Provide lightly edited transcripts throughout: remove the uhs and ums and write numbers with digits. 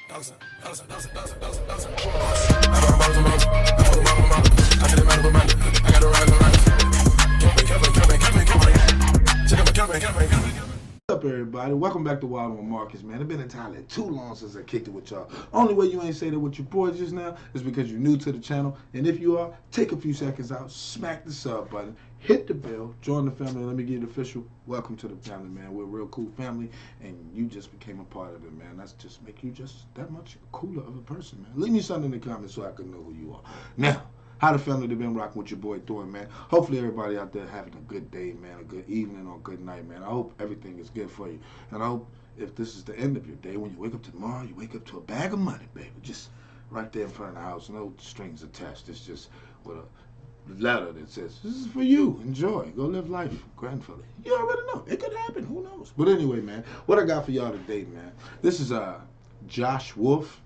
What's up, everybody? Welcome back to Wild on Marcus, man. It's been entirely too long since I kicked it with y'all. Only way you ain't say that with your boy just now is because you're new to the channel. And if you are, take a few seconds out, smack the sub button, hit the bell, join the family. Let me get it official. Welcome to the family, man. We're a real cool family, and you just became a part of it, man. That's just make you just that much cooler of a person, man. Leave me something in the comments so I can know who you are. Now, how the family been rocking with your boy doing, man? Hopefully everybody out there having a good day, man, a good evening or good night, man. I hope everything is good for you. And I hope if this is the end of your day, when you wake up tomorrow, you wake up to a bag of money, baby. Just right there in front of the house, no strings attached. It's just with a letter that says, this is for you. Enjoy. Go live life grandfully. You already know. It could happen. Who knows? But anyway, man, what I got for y'all today, man, this is Josh Wolf.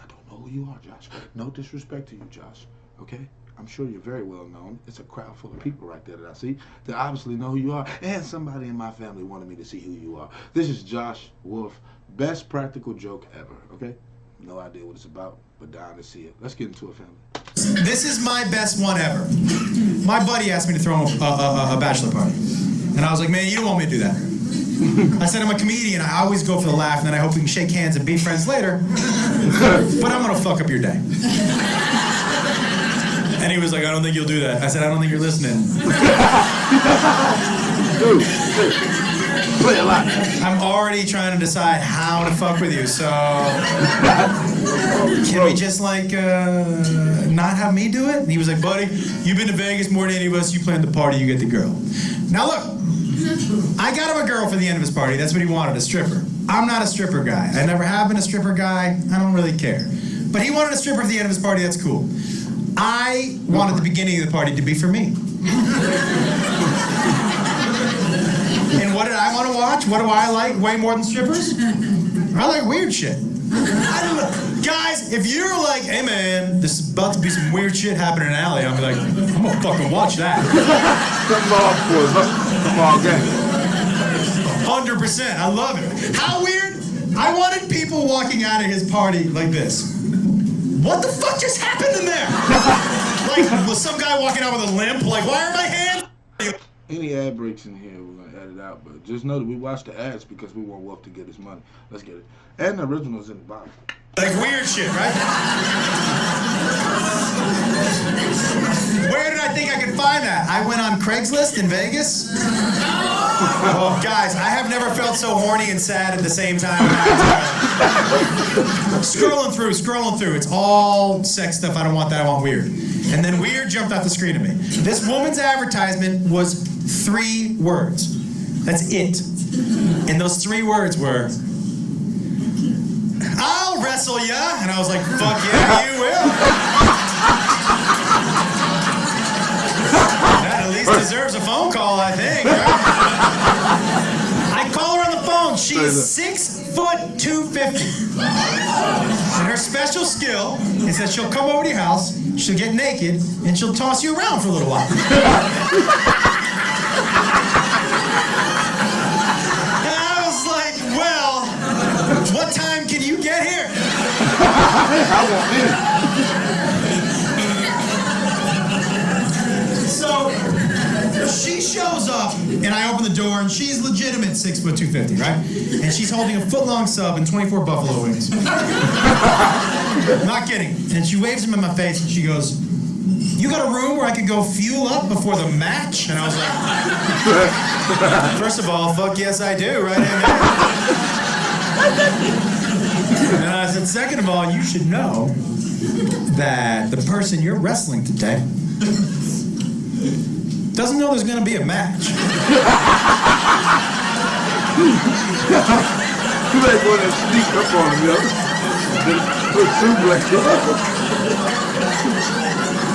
I don't know who you are, Josh. No disrespect to you, Josh. Okay? I'm sure you're very well known. It's a crowd full of people right there that I see that obviously know who you are, and somebody in my family wanted me to see who you are. This is Josh Wolf. Best practical joke ever, okay? No idea what it's about, but down to see it. Let's get into it, family. This is my best one ever. My buddy asked me to throw him a bachelor party. And I was like, man, you don't want me to do that. I said, I'm a comedian. I always go for the laugh, and then I hope we can shake hands and be friends later. But I'm going to fuck up your day. And he was like, I don't think you'll do that. I said, I don't think you're listening. Dude, play a lot. I'm already trying to decide how to fuck with you, so can we just like not have me do it? And he was like, buddy, you've been to Vegas more than any of us. You planned the party, you get the girl. Now look, I got him a girl for the end of his party. That's what he wanted, a stripper. I'm not a stripper guy. I never have been a stripper guy. I don't really care. But he wanted a stripper at the end of his party. That's cool. I wanted the beginning of the party to be for me. And what did I want to watch? What do I like way more than strippers? I like weird shit. I don't know. Guys, if you're like, hey man, this is about to be some weird shit happening in an alley, I'll be like, I'm gonna fucking watch that. Come on, gang. 100%, I love it. How weird? I wanted people walking out of his party like this. What the fuck just happened in there? Like, was some guy walking out with a limp? Like, why are my hands? Any ad breaks in here, we're going to edit out, but just know that we watch the ads because we want Wolf to get his money. Let's get it. And the original's in the bottom. Like weird shit, right? Where did I think I could find that? I went on Craigslist in Vegas. Oh, guys, I have never felt so horny and sad at the same time. Scrolling through. It's all sex stuff. I don't want that. I want weird. And then weird jumped off the screen at me. This woman's advertisement was 3 words. That's it. And those 3 words were, I'll wrestle ya. And I was like, fuck yeah, you will. That at least deserves a phone call, I think. Right? I call her on the phone. She's 6'250". And her special skill is that she'll come over to your house, she'll get naked, and she'll toss you around for a little while. What time can you get here? I want in. So she shows up, and I open the door, and she's legitimate 6'250", right? And she's holding a foot-long sub and 24 buffalo wings. Not kidding. And she waves them in my face, and she goes, you got a room where I could go fuel up before the match? And I was like, first of all, fuck yes I do, right in there. And I said, second of all, you should know that the person you're wrestling today doesn't know there's going to be a match. You might want to sneak up on him, yo.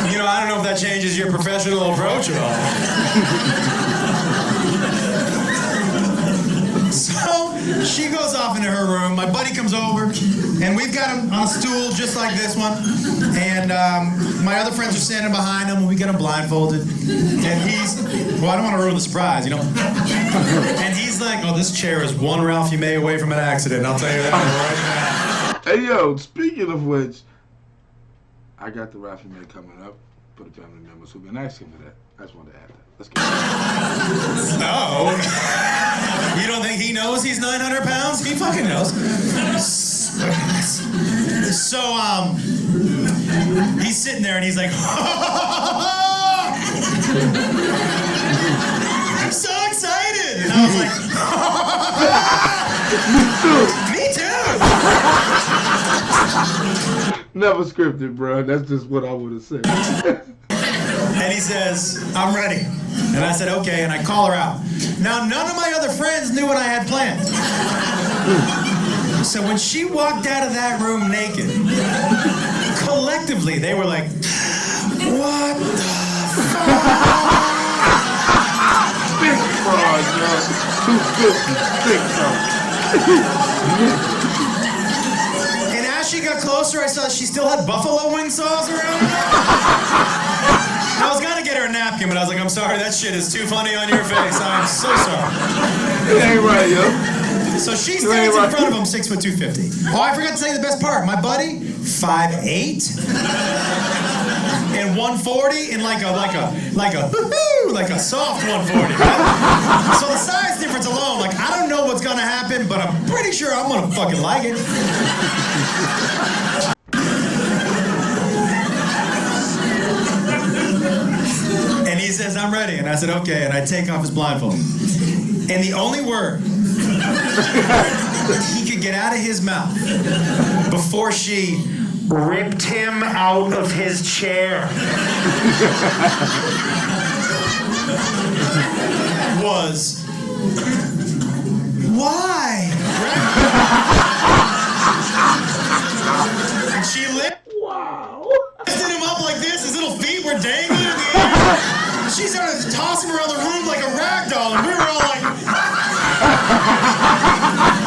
You know, I don't know if that changes your professional approach at all. So she goes off into her room. My buddy comes over, and we've got him on a stool just like this one. And my other friends are standing behind him, and we get him blindfolded. And he's, well, I don't want to ruin the surprise, you know. And he's like, oh, this chair is one Ralphie May away from an accident, I'll tell you that right now. Hey, yo, speaking of which, I got the Raffy May coming up for the family members who've been asking for that. I just wanted to add that. Let's get it. No. You don't think he knows he's 900 pounds? He fucking knows. So, he's sitting there and he's like, I'm so excited. And I was like, Me too. Never scripted, bro. That's just what I would have said. And he says, I'm ready. And I said, okay, and I call her out. Now, none of my other friends knew what I had planned. So when she walked out of that room naked, collectively, they were like, what the fuck? Big fraud, yo. 250, big fraud. And as she got closer, I saw she still had buffalo wing sauce around her. I was gonna get her a napkin, but I was like, I'm sorry, that shit is too funny on your face. I'm so sorry. It ain't right, yo. So she stands in front of him, 6 foot 250. Oh, I forgot to tell you the best part. My buddy, 5'8", and 140, and like a soft 140. Right? So the size difference alone, like I don't know what's gonna happen, but I'm pretty sure I'm gonna fucking like it. And he says, I'm ready. And I said, okay. And I take off his blindfold. And the only word he could get out of his mouth before she ripped him out of his chair was, why? And she lifted him up like this. His little feet were dangling in the air. She started tossing him around the room like a rag doll, and we were all like,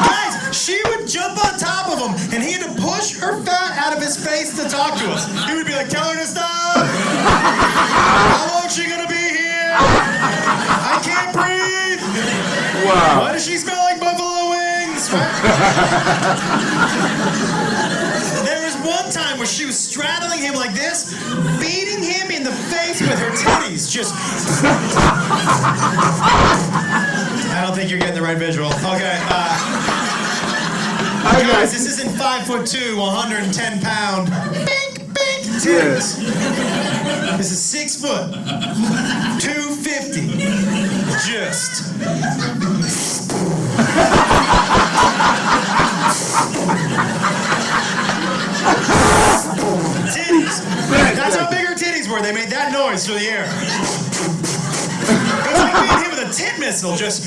guys, she would jump on top of him, and he had to push her fat out of his face to talk to us. He would be like, tell her to stop. How long is she gonna be here? I can't breathe. Wow. Why does she smell like buffalo wings? There was one time where she was straddling him like this, beating him in the face with her titties. Just. I don't think you're getting the right visual. Okay. Guys, this isn't 5'2", 110 pound. Bink, bink, titties. This is 6 foot, 250. Just. Titties. That's how big her titties were. They made that noise through the air. It was like being hit with a tit missile. Just.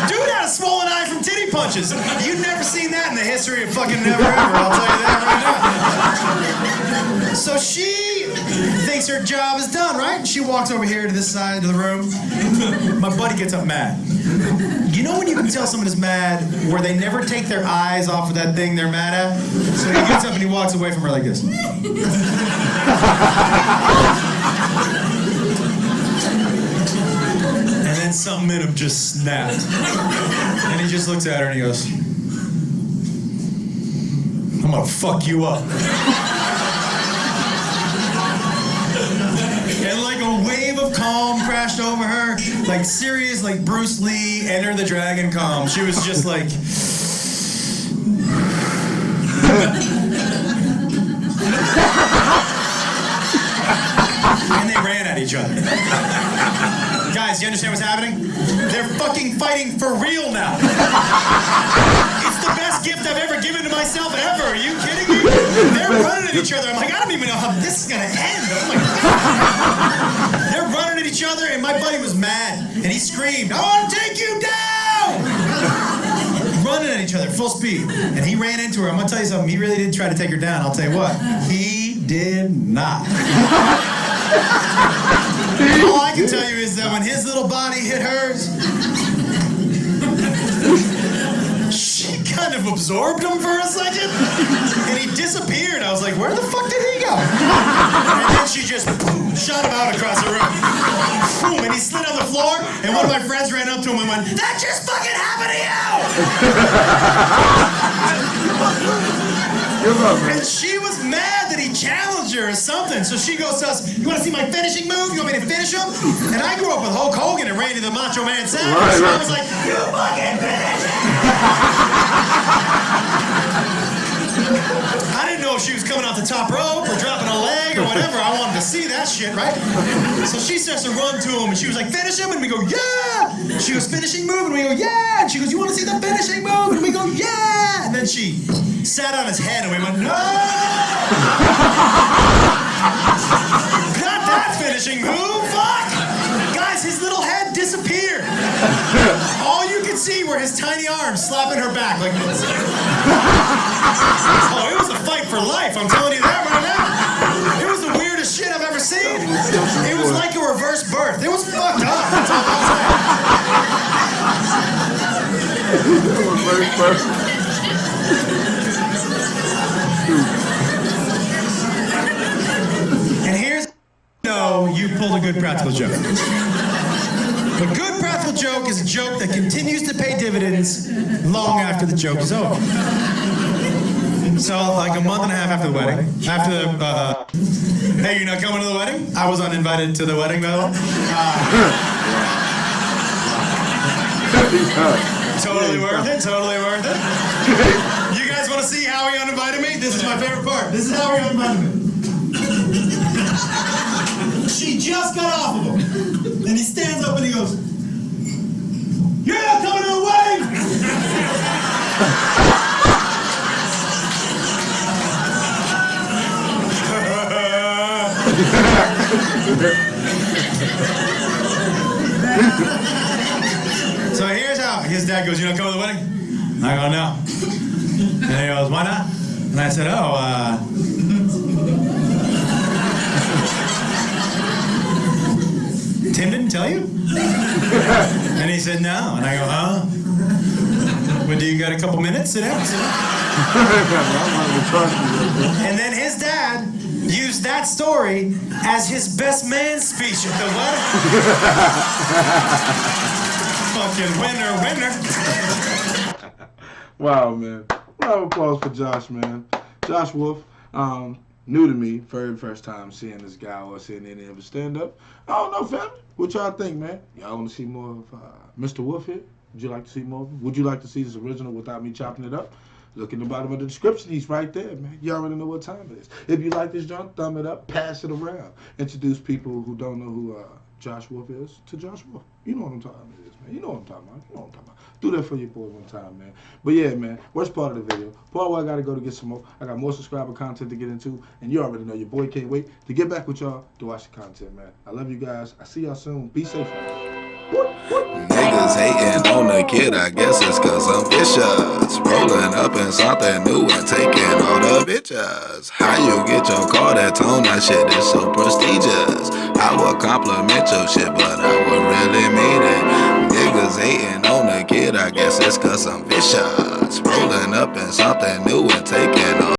Dude had a swollen eye from titty punches. You've never seen that in the history of fucking never ever. I'll tell you that right now. So she thinks her job is done, right? She walks over here to this side of the room. My buddy gets up mad. You know when you can tell someone is mad where they never take their eyes off of that thing they're mad at? So he gets up and he walks away from her like this. And then something in him just snapped. And he just looks at her and he goes, I'm gonna fuck you up. And like a wave of calm crashed over her, like serious, like Bruce Lee, Enter the Dragon calm. She was just like... And they ran at each other. Guys, you understand what's happening? They're fucking fighting for real now. It's the best gift I've ever given to myself ever. Are you kidding me? They're running at each other. I'm like, I don't even know how this is gonna end. Oh my God. They're running at each other, and my buddy was mad, and he screamed, I want to take you down! Running at each other, full speed. And he ran into her. I'm gonna tell you something, he really did try to take her down. I'll tell you what, he did not. All I can tell you is that when his little body hit hers, she kind of absorbed him for a second, and he disappeared. I was like, where the fuck did he go? And then she just boom, shot him out across the room. Boom, and he slid on the floor, and one of my friends ran up to him and went, that just fucking happened to you! And she was mad that he challenged her or something. So she goes to us, you want to see my finishing move? You want me to finish him? And I grew up with Hulk Hogan and Randy the Macho Man Savage. Right. So I was like, you fucking finish him! I didn't know if she was coming off the top rope or dropping a leg or whatever. I wanted to see that shit, right? So she starts to run to him and she was like, finish him? And we go, yeah! She goes, finishing move? And we go, yeah! And she goes, you want to see the finishing move? And we go, yeah! And then she sat on his head and we went, no! Not that finishing move, fuck! Guys, his little head disappeared. All you could see were his tiny arms slapping her back like this. Oh, it was a fight for life, I'm telling you that right now. It was the weirdest shit I've ever seen. It was like a reverse birth. It was fucked up. That's all I'm saying. And here's no, you pulled a good practical joke. A good practical joke is a joke that continues to pay dividends long after the joke is over. So, like a month and a half after the wedding, hey, you're not coming to the wedding? I was uninvited to the wedding, by the way. Totally worth it, totally worth it. You guys want to see how he uninvited me? This is my favorite part. This is how he uninvited me. She just got off of him. And he stands up and he goes, you're not coming to the wedding! So here's how. His dad goes, you're not coming to the wedding? And I go, no. And he goes, why not? And I said, Tim didn't tell you? And he said, no. And I go, huh? Well, do you got a couple minutes? Sit down. And then his dad used that story as his best man speech at the wedding. Fucking winner. Wow, man. Round of applause for Josh, man. Josh Wolf. New to me, very first time seeing this guy or seeing any of his stand-up. I don't know, family. What y'all think, man? Y'all want to see more of Mr. Wolf here? Would you like to see more of him? Would you like to see this original without me chopping it up? Look in the bottom of the description. He's right there, man. You already know what time it is. If you like this joint, thumb it up, pass it around. Introduce people who don't know who Josh Wolf is to Josh Wolf. You know what I'm talking about, man. You know what I'm talking about. You know what I'm talking about. Do that for your boy one time, man. But yeah, man, worst part of the video. Part where I got to go to get some more. I got more subscriber content to get into. And you already know your boy can't wait to get back with y'all to watch the content, man. I love you guys. I see y'all soon. Be safe. Niggas hating on the kid, I guess it's cause I'm vicious. Rolling up in something new and taking all the bitches. How you get your car that tone, that shit is so prestigious. I would compliment your shit, but I would really mean it. Niggas hating on the kid, I guess it's cause I'm vicious. Rolling up in something new and taking all